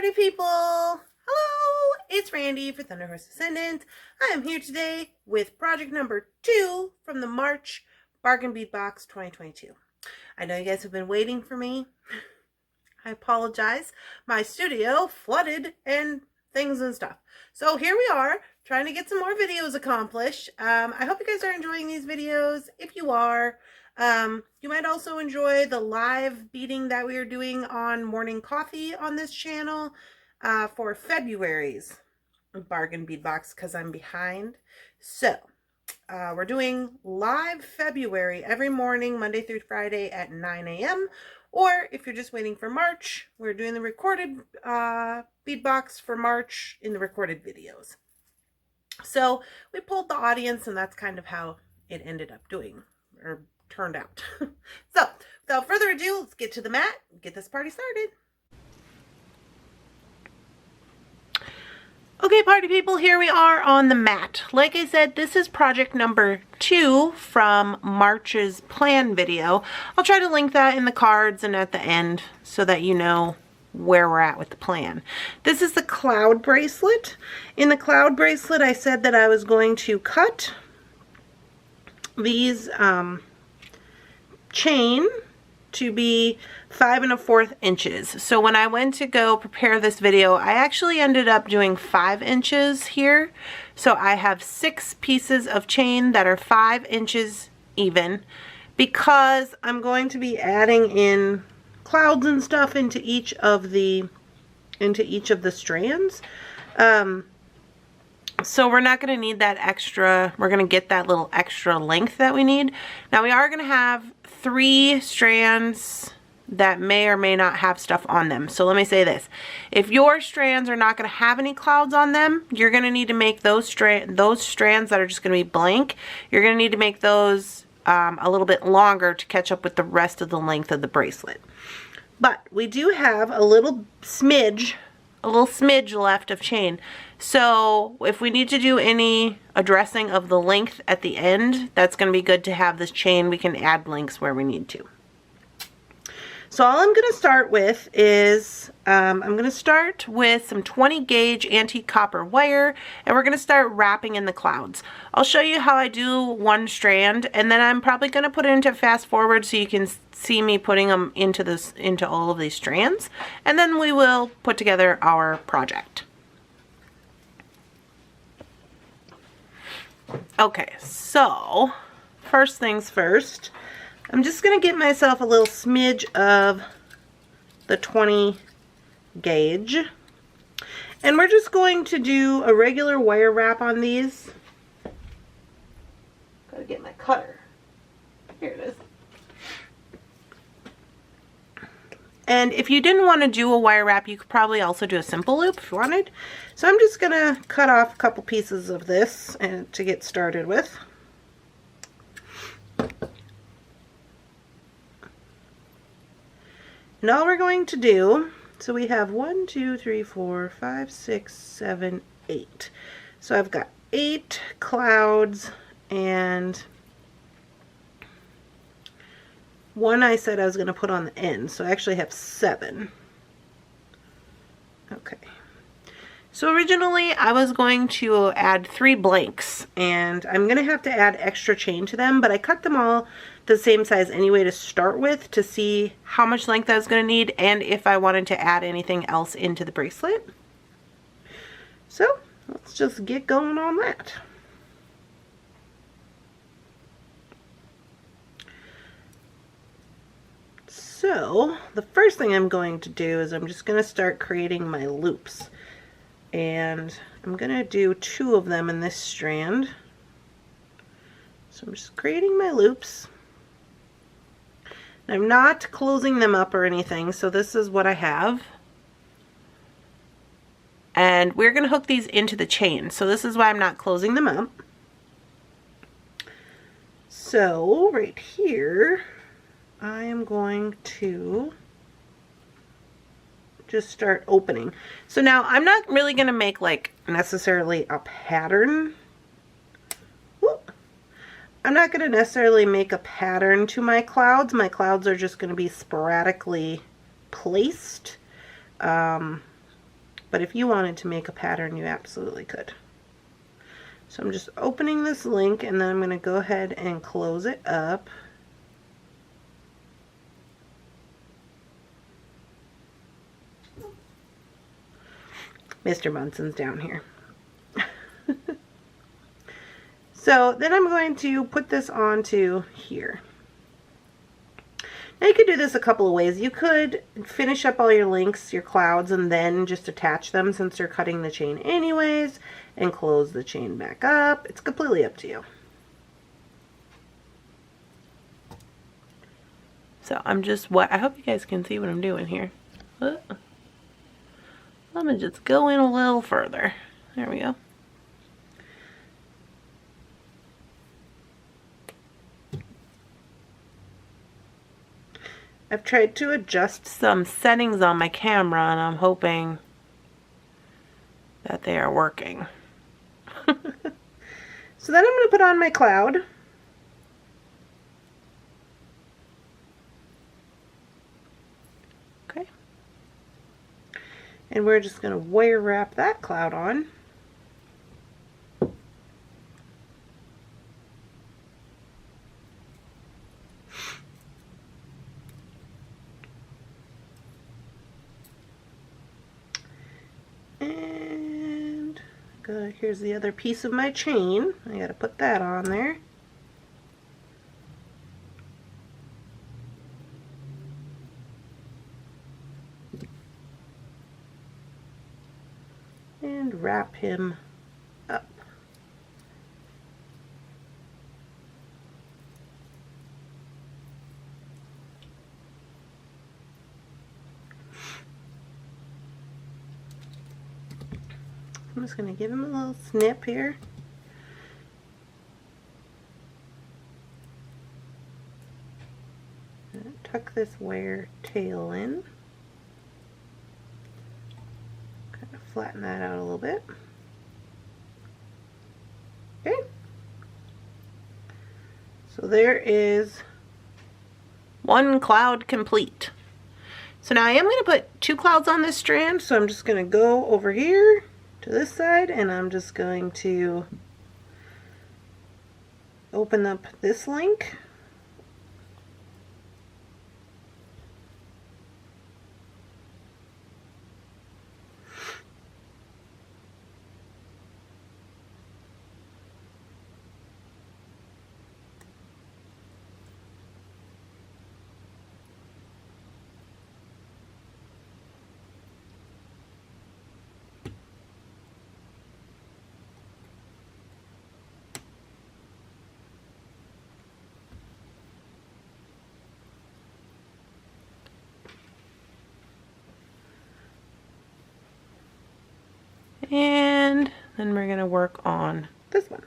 party people! Hello! It's Randy for Thunderhorse Descendant. I am here today with project number 2 from the March Bargain Bead Box 2022. I know you guys have been waiting for me. I apologize. My studio flooded and things and stuff. So here we are, trying to get some more videos accomplished. I hope you guys are enjoying these videos. If you are, you might also enjoy the live beading that we are doing on Morning Coffee on this channel for February's Bargain Bead Box because I'm behind. So we're doing live February every morning, Monday through Friday at 9 a.m. Or if you're just waiting for March, we're doing the recorded bead box for March in the recorded videos. So we pulled the audience, and that's kind of how it ended up doing, or turned out. So without further ado, let's get to the mat and get this party started. Okay, party people, here we are on the mat. Like I said, this is project number 2 from March's plan video. I'll try to link that in the cards and at the end so that you know where we're at with the plan. This is the cloud bracelet. In the cloud bracelet, I said that I was going to cut these chain to be 5 1/4 inches. So when I went to go prepare this video, I actually ended up doing 5 inches here. So I have 6 pieces of chain that are 5 inches even, because I'm going to be adding in clouds and stuff into each of the strands. So we're not going to need that extra, we're going to get that little extra length that we need. Now we are going to have 3 strands that may or may not have stuff on them. So let me say this. If your strands are not going to have any clouds on them, you're going to need to make those strands that are just going to be blank, you're going to need to make those a little bit longer to catch up with the rest of the length of the bracelet. But we do have a little smidge left of chain. So if we need to do any addressing of the length at the end, that's going to be good to have this chain. We can add links where we need to. So all I'm going to start with is, I'm going to start with some 20 gauge antique copper wire, and we're going to start wrapping in the clouds. I'll show you how I do one strand, and then I'm probably going to put it into fast forward so you can see me putting them into all of these strands, and then we will put together our project. Okay, so first things first, I'm just going to get myself a little smidge of the 20 gauge, and we're just going to do a regular wire wrap on these. Gotta get my cutter. Here it is. And if you didn't want to do a wire wrap, you could probably also do a simple loop if you wanted. So I'm just going to cut off a couple pieces of this and to get started with. And all we're going to do, so we have 1, 2, 3, 4, 5, 6, 7, 8. So I've got 8 clouds, and 1 I said I was going to put on the end, so I actually have 7. Okay. So originally I was going to add 3 blanks, and I'm going to have to add extra chain to them, but I cut them all the same size anyway to start with to see how much length I was going to need and if I wanted to add anything else into the bracelet. So let's just get going on that. So the first thing I'm going to do is I'm just going to start creating my loops, and I'm going to do 2 of them in this strand. So I'm just creating my loops. I'm not closing them up or anything, so this is what I have. And we're going to hook these into the chain, so this is why I'm not closing them up. So right here, I am going to just start opening. So now I'm not really going to make like necessarily a pattern. I'm not going to necessarily make a pattern to my clouds. My clouds are just going to be sporadically placed. but if you wanted to make a pattern, you absolutely could. So I'm just opening this link, and then I'm going to go ahead and close it up. Mr. Munson's down here. So then I'm going to put this onto here. Now you could do this a couple of ways. You could finish up all your links, your clouds, and then just attach them since you're cutting the chain anyways, and close the chain back up. It's completely up to you. So I'm just I hope you guys can see what I'm doing here. Let me just go in a little further. There we go. I've tried to adjust some settings on my camera, and I'm hoping that they are working. So then I'm going to put on my cloud. Okay. And we're just going to wire wrap that cloud on. And here's the other piece of my chain. I got to put that on there. And wrap him up. I'm just going to give him a little snip here. And tuck this wire tail in. Kind of flatten that out a little bit. Okay. So there is one cloud complete. So now I am going to put 2 clouds on this strand, so I'm just going to go over here to this side, and I'm just going to open up this link. And then we're going to work on this one.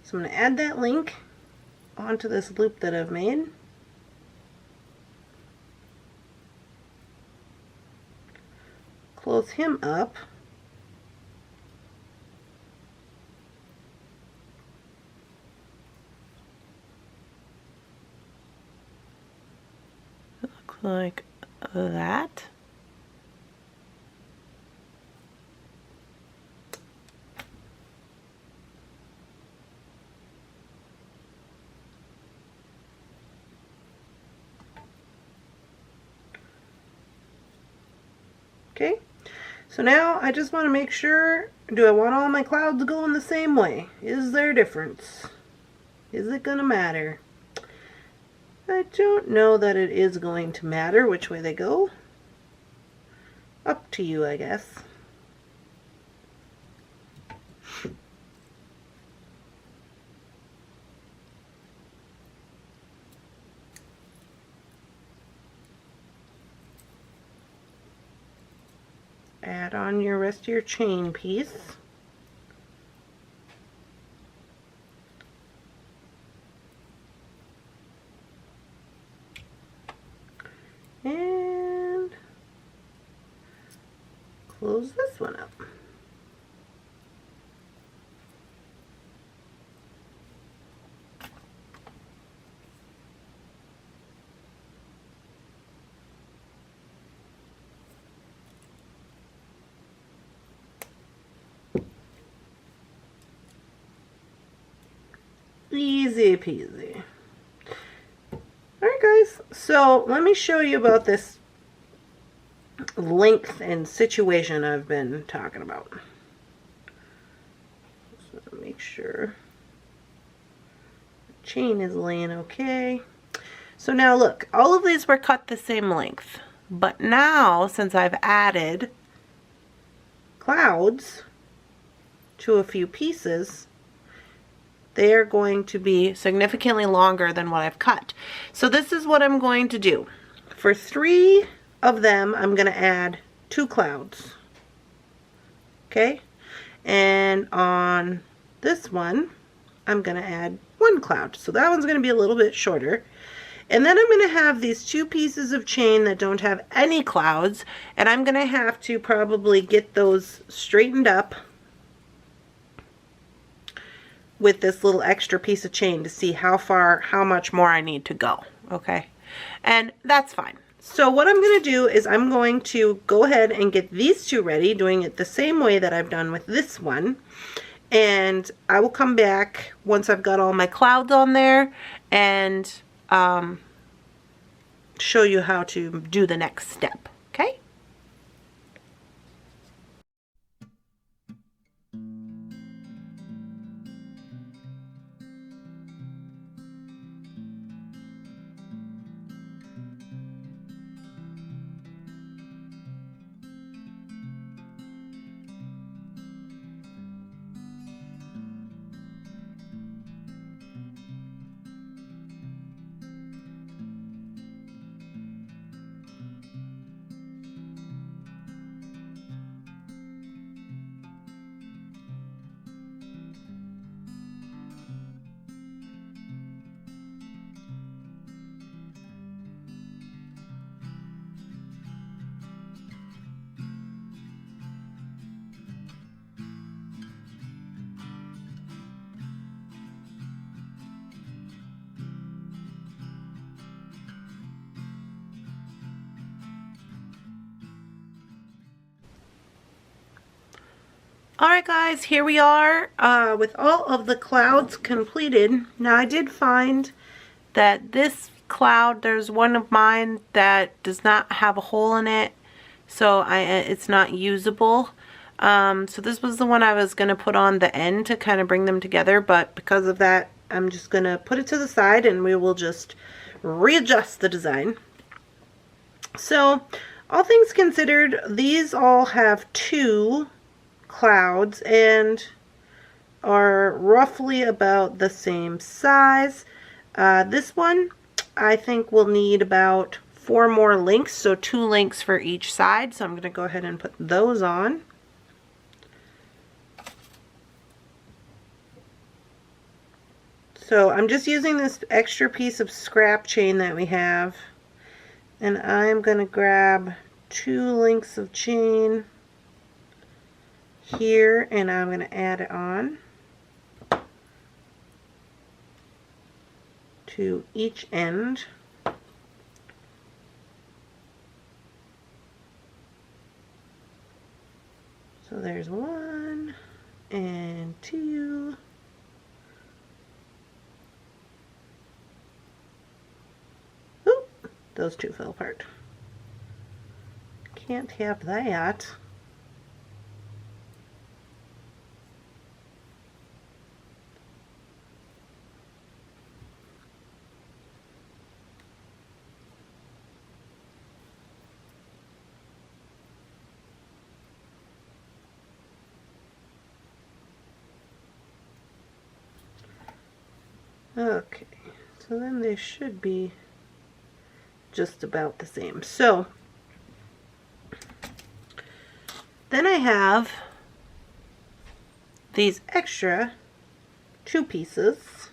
So I'm going to add that link onto this loop that I've made. Close him up. It looks like that. Okay, so now I just want to make sure, do I want all my clouds going the same way? Is there a difference? Is it going to matter? I don't know that it is going to matter which way they go. Up to you, I guess. Add on your rest of your chain piece. And close this one up. Easy peasy. Alright guys, so let me show you about this length and situation I've been talking about. So make sure the chain is laying okay. So now look, all of these were cut the same length, but now since I've added clouds to a few pieces, they are going to be significantly longer than what I've cut. So this is what I'm going to do. For 3 of them, I'm going to add 2 clouds. Okay? And on this one, I'm going to add 1 cloud. So that one's going to be a little bit shorter. And then I'm going to have these 2 pieces of chain that don't have any clouds, and I'm going to have to probably get those straightened up with this little extra piece of chain to see how much more I need to go, okay? And that's fine. So what I'm going to do is I'm going to go ahead and get these 2 ready, doing it the same way that I've done with this one. And I will come back once I've got all my clouds on there and show you how to do the next step, okay? Alright guys, here we are with all of the clouds completed. Now I did find that this cloud, there's one of mine that does not have a hole in it, so it's not usable. So this was the one I was going to put on the end to kind of bring them together, but because of that I'm just going to put it to the side and we will just readjust the design. So all things considered, these all have 2 clouds and are roughly about the same size. This one I think will need about 4 more links, so 2 links for each side. So I'm going to go ahead and put those on. So I'm just using this extra piece of scrap chain that we have, and I'm going to grab 2 links of chain here, and I'm going to add it on to each end. So there's 1 and 2. Oop, those 2 fell apart. Can't have that. Okay, so then they should be just about the same. So then I have these extra 2 pieces.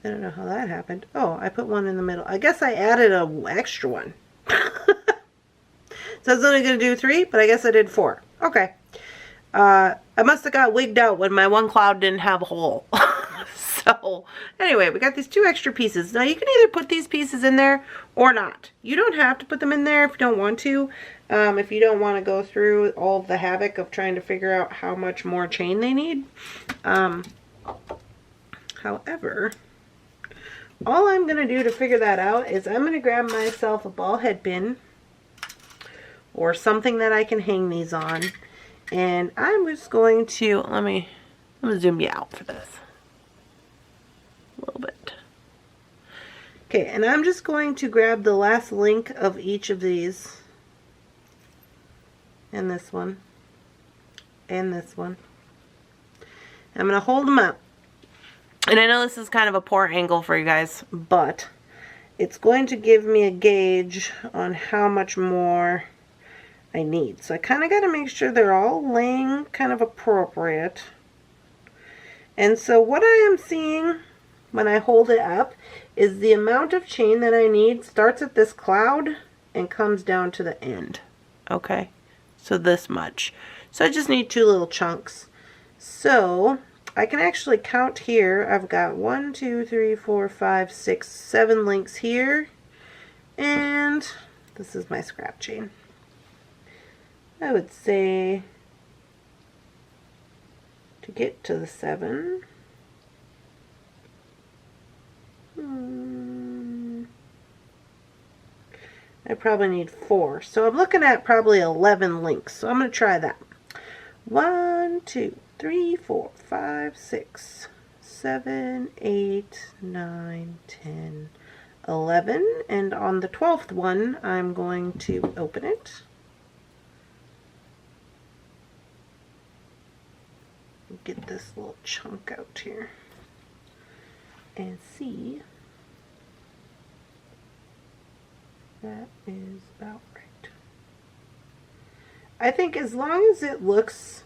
I don't know how that happened. Oh, I put 1 in the middle. I guess I added an extra one. So I was only going to do 3, but I guess I did 4. Okay. I must have got wigged out when my 1 cloud didn't have a hole. So anyway, we got these 2 extra pieces. Now you can either put these pieces in there or not. You don't have to put them in there if you don't want to. If you don't want to go through all the havoc of trying to figure out how much more chain they need. However, all I'm going to do to figure that out is I'm going to grab myself a ball head pin or something that I can hang these on. And I'm just going to, I'm going to zoom you out for this. A little bit. Okay, and I'm just going to grab the last link of each of these. And this one. And this one. I'm going to hold them up. And I know this is kind of a poor angle for you guys, but it's going to give me a gauge on how much more I need. So I kind of got to make sure they're all laying kind of appropriate. And so what I am seeing when I hold it up is the amount of chain that I need starts at this cloud and comes down to the end. Okay, so this much. So I just need 2 little chunks. So I can actually count here. I've got 1, 2, 3, 4, 5, 6, 7 links here. And this is my scrap chain. I would say to get to the 7, I probably need 4. So I'm looking at probably 11 links. So I'm going to try that. 1, 2, 3, 4, 5, 6, 7, 8, 9, 10, 11. And on the 12th one, I'm going to open it. Get this little chunk out here and see. That is about right. I think as long as it looks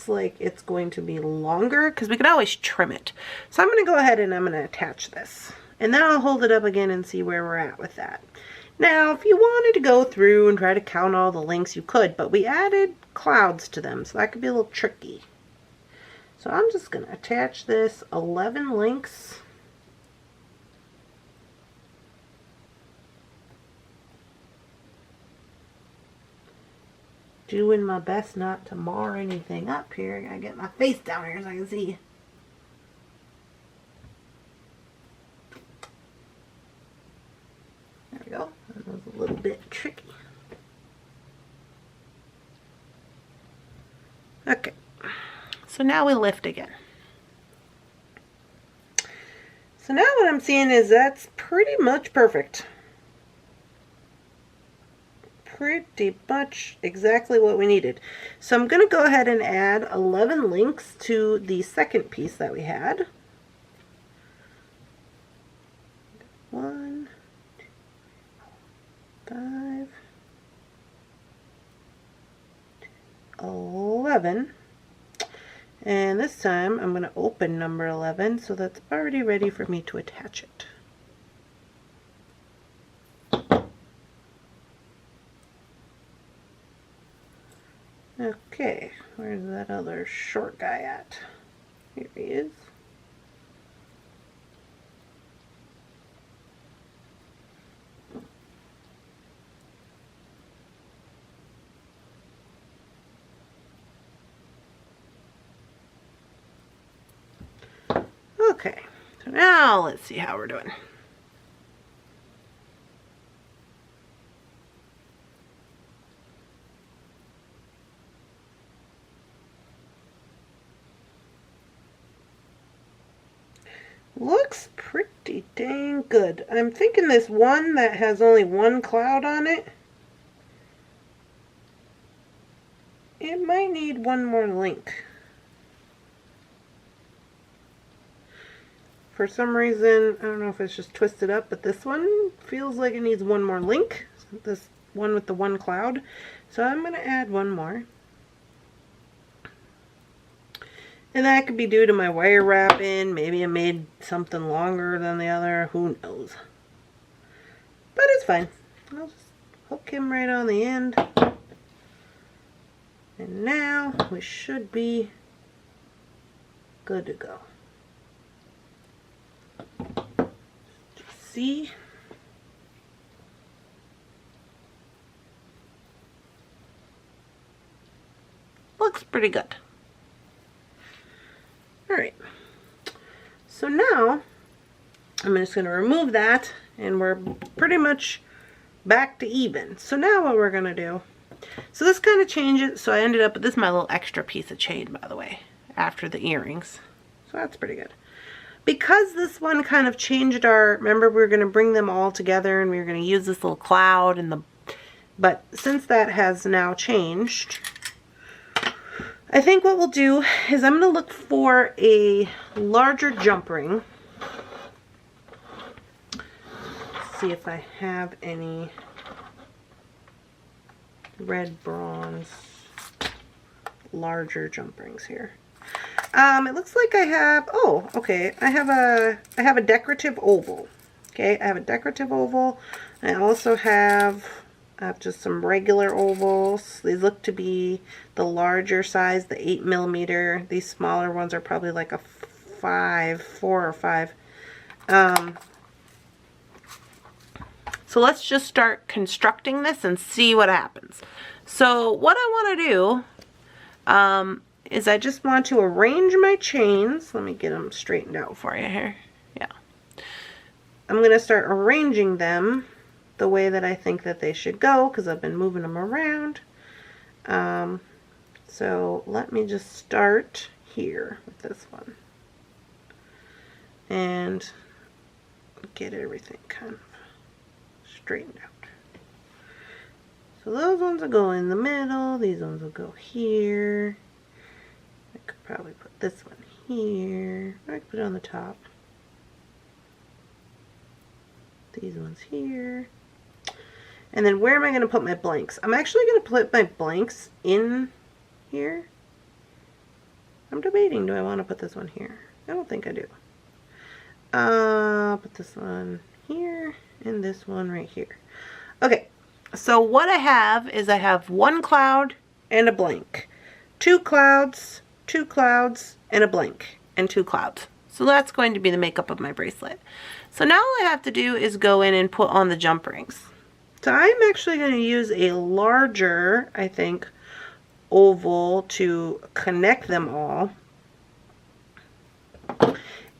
like it's going to be longer, because we can always trim it. So I'm going to go ahead and I'm going to attach this. And then I'll hold it up again and see where we're at with that. Now, if you wanted to go through and try to count all the links, you could, but we added clouds to them, so that could be a little tricky. So I'm just going to attach this 11 links. Doing my best not to mar anything up here. I gotta get my face down here so I can see. There we go. That was a little bit tricky. Okay. So now we lift again. So now what I'm seeing is that's pretty much perfect. Pretty much exactly what we needed. So I'm going to go ahead and add 11 links to the second piece that we had. 1, 2, 5, 11. And this time I'm going to open number 11, so that's already ready for me to attach it. Okay, where's that other short guy at? Here he is. Okay, so now let's see how we're doing. Looks pretty dang good. I'm thinking this one that has only one cloud on it, it might need one more link. For some reason, I don't know if it's just twisted up, but this one feels like it needs one more link. This one with the one cloud. So I'm going to add one more. And that could be due to my wire wrapping. Maybe I made something longer than the other. Who knows? But it's fine. I'll just hook him right on the end. And now we should be good to go. See? Looks pretty good. Alright. So now, I'm just going to remove that, and we're pretty much back to even. So now what we're going to do, so this kind of changes, so I ended up with this, my little extra piece of chain, by the way, after the earrings. So that's pretty good. Because this one kind of changed our, remember we were going to bring them all together and we were going to use this little cloud and but since that has now changed, I think what we'll do is I'm going to look for a larger jump ring. See if I have any red bronze larger jump rings here. It looks like I have, oh, okay, I have a decorative oval. Okay, I have a decorative oval. I also have just some regular ovals. These look to be the larger size, the 8mm. These smaller ones are probably like a 4 or 5. So let's just start constructing this and see what happens. So what I want to do is I just want to arrange my chains. Let me get them straightened out for you here. Yeah. I'm going to start arranging them the way that I think that they should go because I've been moving them around. So let me just start here with this one and get everything kind of straightened out. So those ones will go in the middle, these ones will go here. I could probably put this one here. I could put it on the top. These ones here. And then where am I going to put my blanks? I'm actually going to put my blanks in here. I'm debating, do I want to put this one here? I don't think I do. I'll put this one here and this one right here. Okay, so what I have is I have one cloud and a blank. 2 clouds, 2 clouds, and a blank, and 2 clouds. So that's going to be the makeup of my bracelet. So now all I have to do is go in and put on the jump rings. So I'm actually going to use a larger, I think, oval to connect them all.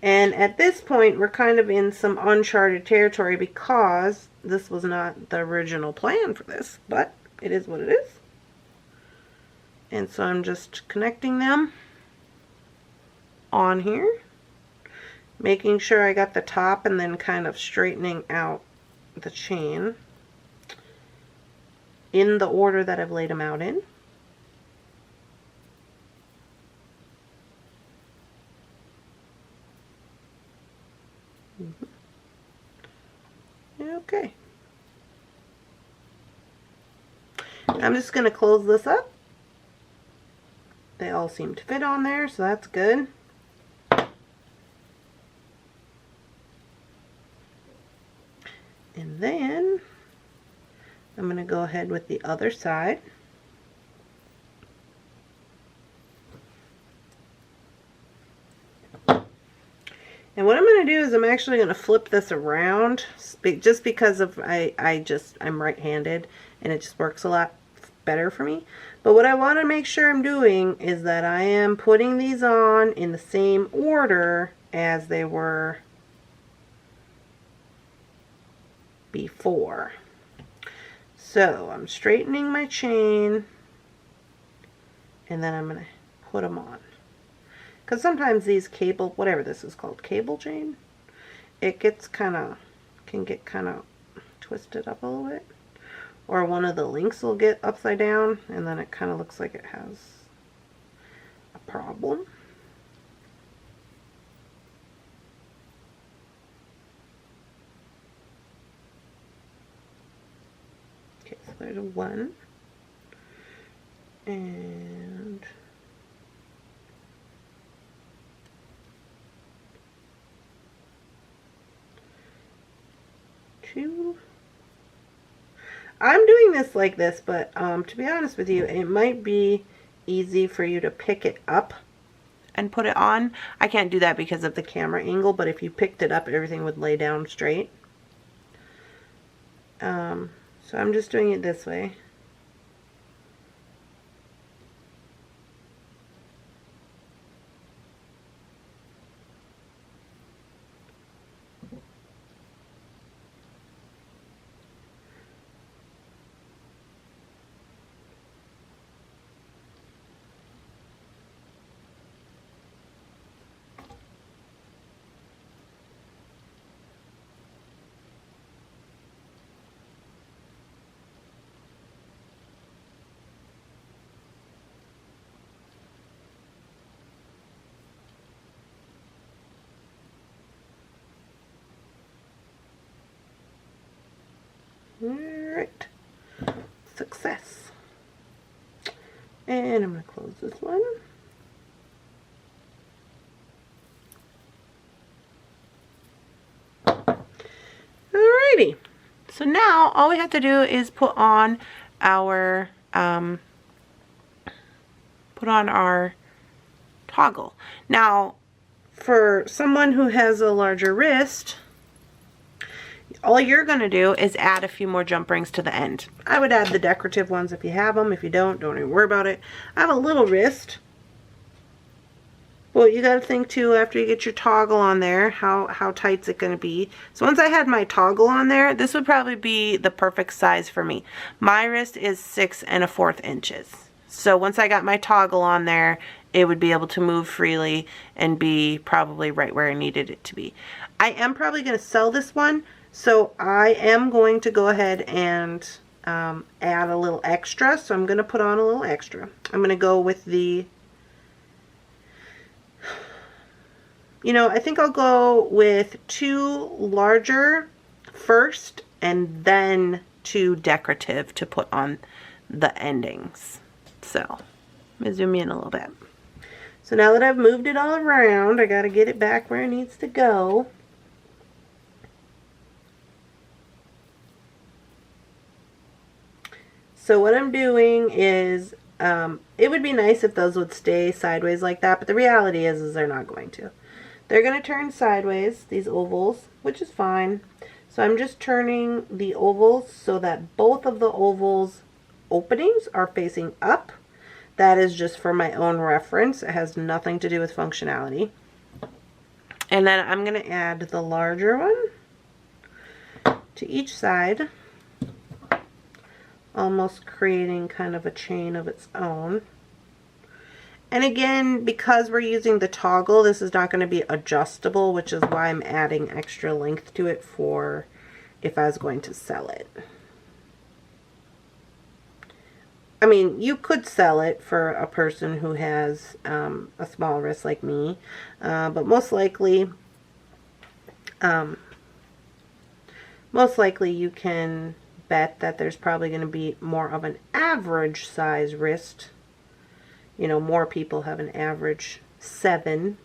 And at this point, we're kind of in some uncharted territory because this was not the original plan for this, but it is what it is. And so I'm just connecting them on here, making sure I got the top and then kind of straightening out the chain in the order that I've laid them out in. Okay. I'm just going to close this up. They all seem to fit on there, so that's good. And then I'm going to go ahead with the other side. And what I'm going to do is I'm actually going to flip this around just because of I'm right-handed and it just works a lot better for me. But what I want to make sure I'm doing is that I am putting these on in the same order as they were before. So I'm straightening my chain and then I'm going to put them on. Because sometimes these cable, whatever this is called, cable chain, it gets can get kind of twisted up a little bit. Or one of the links will get upside down and then it kind of looks like it has a problem. Okay, so there's one. And two. I'm doing this like this, but to be honest with you, it might be easy for you to pick it up and put it on. I can't do that because of the camera angle, but if you picked it up, everything would lay down straight. So I'm just doing it this way. Alright, success. And I'm going to close this one. Alrighty, so now all we have to do is put on our toggle. Now, for someone who has a larger wrist, all you're going to do is add a few more jump rings to the end. I would add the decorative ones if you have them. If you don't even worry about it. I have a little wrist. Well, you got to think too, after you get your toggle on there, how tight's it going to be. So once I had my toggle on there, this would probably be the perfect size for me. My wrist is 6 1/4 inches. So once I got my toggle on there, it would be able to move freely and be probably right where I needed it to be. I am probably going to sell this one. So I am going to go ahead and add a little extra. So I'm going to put on a little extra. I'm going to go with the, I think I'll go with 2 larger first and then 2 decorative to put on the endings. So let me zoom in a little bit. So now that I've moved it all around, I got to get it back where it needs to go. So what I'm doing is, it would be nice if those would stay sideways like that, but the reality is they're not going to. They're going to turn sideways, these ovals, which is fine. So I'm just turning the ovals so that both of the ovals openings are facing up. That is just for my own reference. It has nothing to do with functionality. And then I'm going to add the larger one to each side, almost creating kind of a chain of its own. And again, because we're using the toggle, this is not going to be adjustable, which is why I'm adding extra length to it for if I was going to sell it. I mean, you could sell it for a person who has a small wrist like me, but most likely you can bet that there's probably going to be more of an average size wrist. More people have an average 7.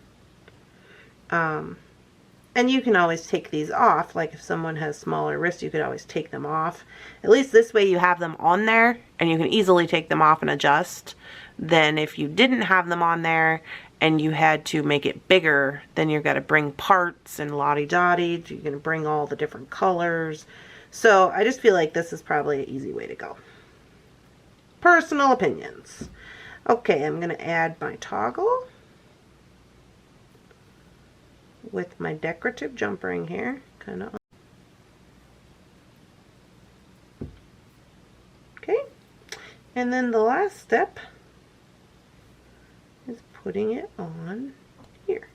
And you can always take these off. Like if someone has smaller wrists, you could always take them off. At least this way you have them on there and you can easily take them off and adjust. Then if you didn't have them on there and you had to make it bigger, then you've got to bring parts and lottie-dottie. You're going to bring all the different colors. So I just feel like this is probably an easy way to go. Personal opinions. Okay, I'm going to add my toggle with my decorative jump ring here, kind of. Okay, and then the last step is putting it on here.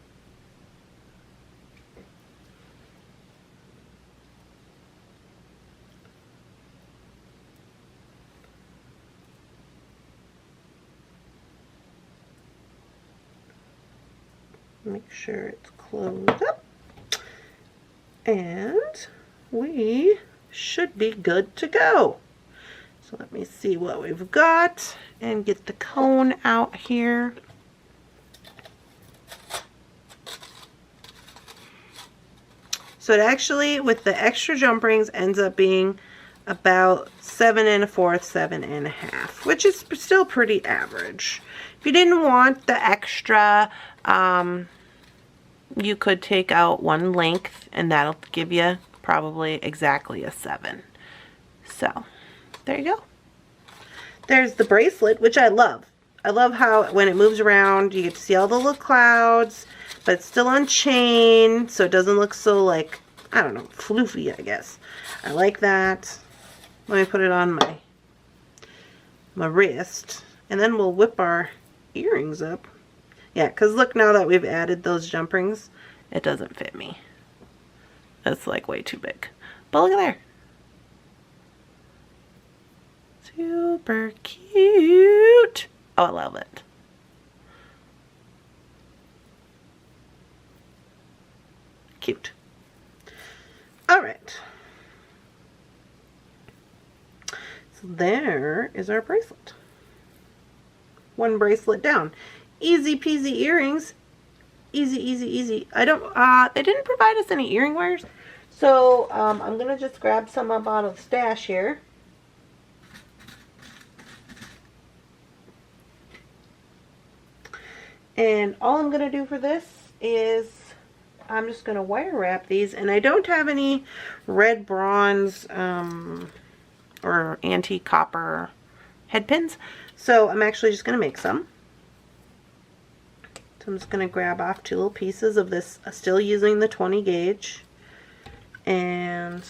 Make sure it's closed up, and we should be good to go. So let me see what we've got and get the cone out here. So it actually, with the extra jump rings, ends up being about 7 1/4, 7 1/2, which is still pretty average. If you didn't want the extra, you could take out one length and that'll give you probably exactly a 7. So there you go. There's the bracelet, which I love. I love how when it moves around, you get to see all the little clouds, but it's still on chain, so it doesn't look so like, I don't know, floofy, I guess. I like that. Let me put it on my wrist, and then we'll whip our earrings up. Yeah, because look, now that we've added those jump rings, it doesn't fit me. It's like way too big. But look at there. Super cute. Oh, I love it. Cute. All right. So there is our bracelet. One bracelet down. Easy peasy earrings. Easy, easy, easy. I don't, they didn't provide us any earring wires. So, I'm going to just grab some up out of the stash here. And all I'm going to do for this is I'm just going to wire wrap these. And I don't have any red bronze or antique copper head pins. So I'm actually just going to make some. So I'm just going to grab off 2 little pieces of this, still using the 20 gauge. And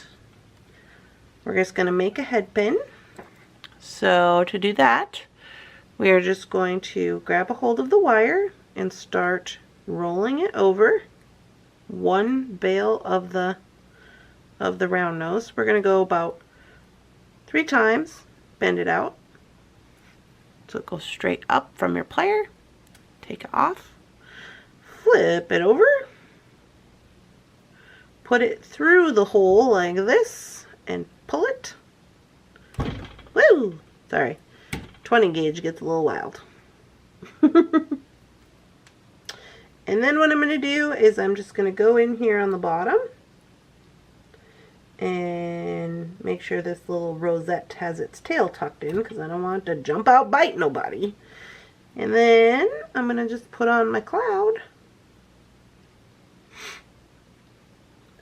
we're just going to make a head pin. So to do that, we are just going to grab a hold of the wire and start rolling it over one bail of the round nose. We're going to go about 3 times, bend it out so it goes straight up from your plier. Take it off, flip it over, put it through the hole like this, and pull it. Woo! Sorry, 20 gauge gets a little wild. And then what I'm going to do is I'm just going to go in here on the bottom and make sure this little rosette has its tail tucked in because I don't want it to jump out, bite nobody. And then I'm going to just put on my cloud.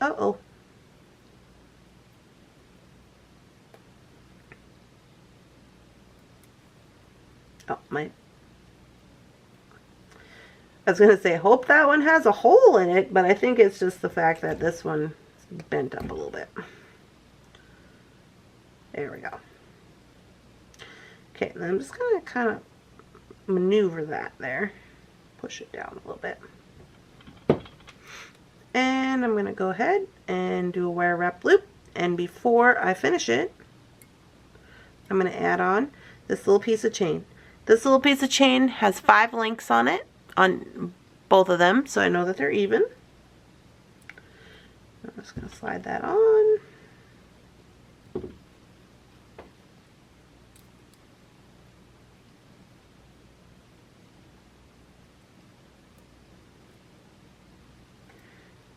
Uh-oh. Oh, I was going to say, hope that one has a hole in it, but I think it's just the fact that this one is bent up a little bit. There we go. Okay, then I'm just going to kind of maneuver that there. Push it down a little bit. And I'm going to go ahead and do a wire wrap loop. And before I finish it, I'm going to add on this little piece of chain. This little piece of chain has 5 links on it, on both of them, so I know that they're even. I'm just going to slide that on.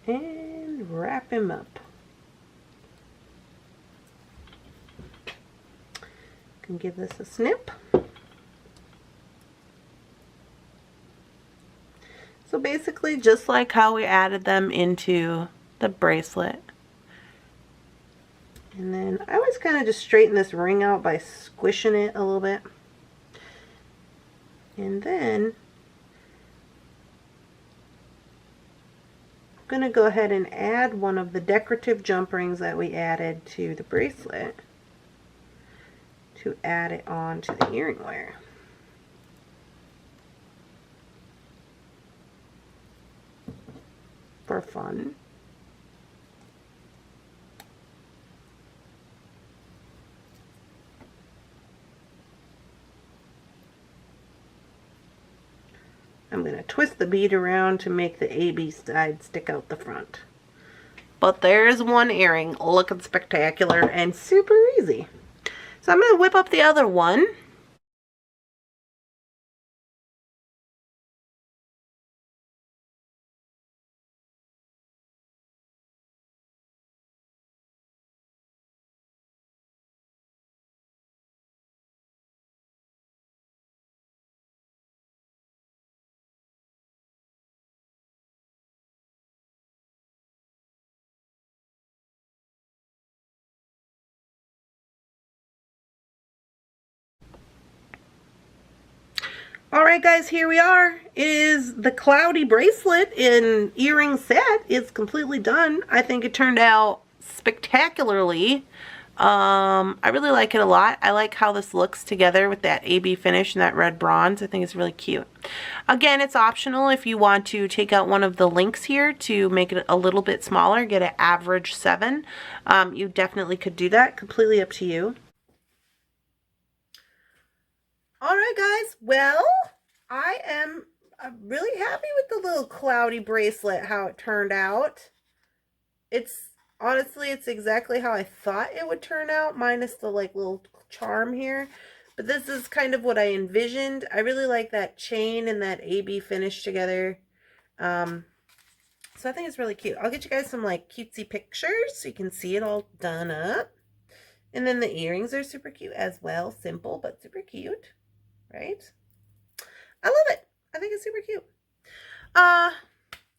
And wrap him up. Can give this a snip. So basically just like how we added them into the bracelet. And then I always kind of just straighten this ring out by squishing it a little bit. And then I'm going to go ahead and add one of the decorative jump rings that we added to the bracelet to add it on to the earring wire. For fun. I'm going to twist the bead around to make the AB side stick out the front. But there's one earring looking spectacular and super easy. So I'm going to whip up the other one. All right, guys, here we are. It is the cloudy bracelet in earring set. It's completely done. I think it turned out spectacularly. I really like it a lot. I like how this looks together with that AB finish and that red bronze. I think it's really cute. Again, it's optional if you want to take out one of the links here to make it a little bit smaller, get an average 7. You definitely could do that. Completely up to you. All right, guys. Well, I am really happy with the little cloudy bracelet, how it turned out. Honestly, it's exactly how I thought it would turn out, minus the like little charm here. But this is kind of what I envisioned. I really like that chain and that AB finish together. So I think it's really cute. I'll get you guys some like cutesy pictures so you can see it all done up. And then the earrings are super cute as well. Simple, but super cute. Right? I love it. I think it's super cute.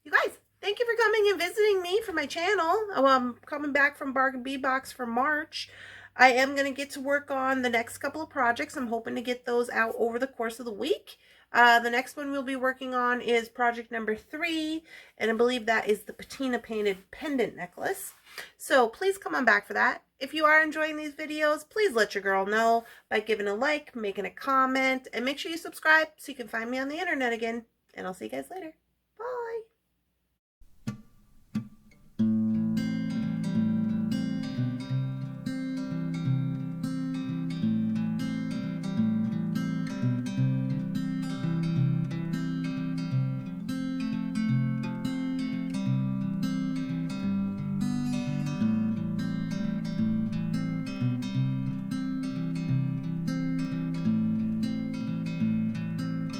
You guys, thank you for coming and visiting me for my channel. I'm coming back from Bargain Bead Box for March. I am going to get to work on the next couple of projects. I'm hoping to get those out over the course of the week. The next one we'll be working on is project number 3, and I believe that is the Patina painted pendant necklace. So please come on back for that. If you are enjoying these videos, please let your girl know by giving a like, making a comment, and make sure you subscribe so you can find me on the internet again. And I'll see you guys later.